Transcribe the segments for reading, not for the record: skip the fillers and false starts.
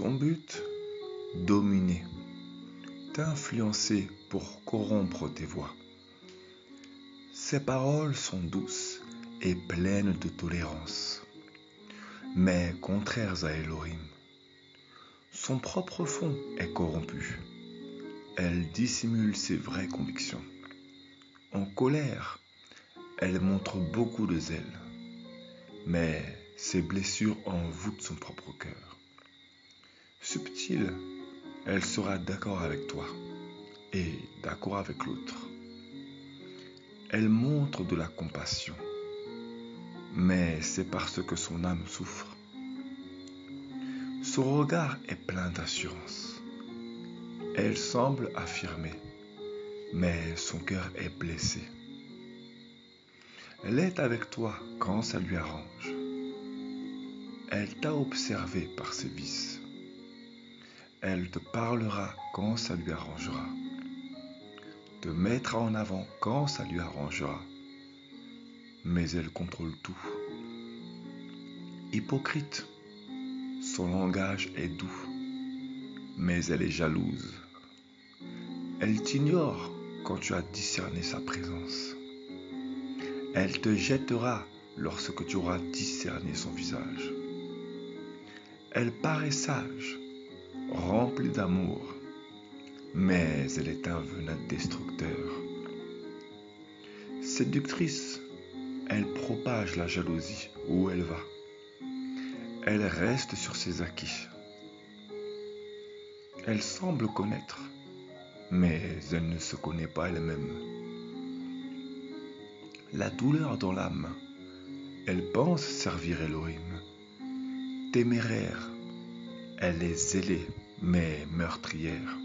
Son but, dominer, t'influencer pour corrompre tes voies. Ses paroles sont douces et pleines de tolérance, mais contraires à Elohim. Son propre fond est corrompu. Elle dissimule ses vraies convictions. En colère, elle montre beaucoup de zèle, mais ses blessures envoûtent son propre cœur. Subtile, elle sera d'accord avec toi et d'accord avec l'autre. Elle montre de la compassion, mais c'est parce que son âme souffre. Son regard est plein d'assurance. Elle semble affirmer, mais son cœur est blessé. Elle est avec toi quand ça lui arrange. Elle t'a observé par ses vices. Elle te parlera quand ça lui arrangera. Te mettra en avant quand ça lui arrangera. Mais elle contrôle tout. Hypocrite, son langage est doux, mais elle est jalouse. Elle t'ignore quand tu as discerné sa présence. Elle te jettera lorsque tu auras discerné son visage. Elle paraît sage, remplie d'amour, mais elle est un venin destructeur. Séductrice, elle propage la jalousie où elle va. Elle reste sur ses acquis. Elle semble connaître, mais elle ne se connaît pas elle-même. La douleur dans l'âme, elle pense servir Elohim. Téméraire, elle est zélée, mais meurtrière.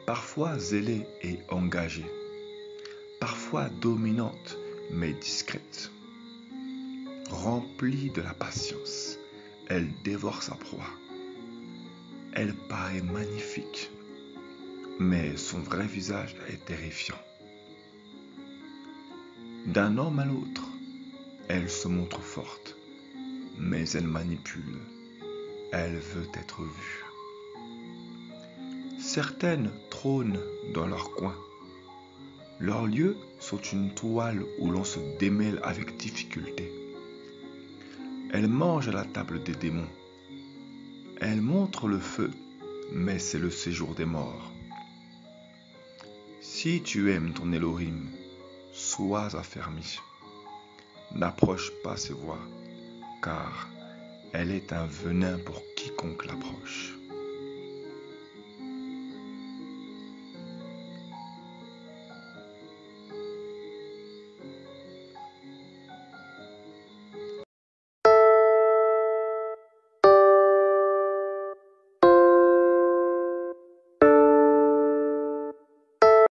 Parfois zélée et engagée. Parfois dominante, mais discrète. Remplie de la patience, elle dévore sa proie. Elle paraît magnifique, mais son vrai visage est terrifiant. D'un homme à l'autre, elle se montre forte, mais elle manipule. Elle veut être vue. Certaines trônent dans leur coin. Leurs lieux sont une toile où l'on se démêle avec difficulté. Elles mangent à la table des démons. Elles montrent le feu, mais c'est le séjour des morts. Si tu aimes ton Elohim, sois affermi. N'approche pas ses voies, car elle est un venin pour quiconque l'approche.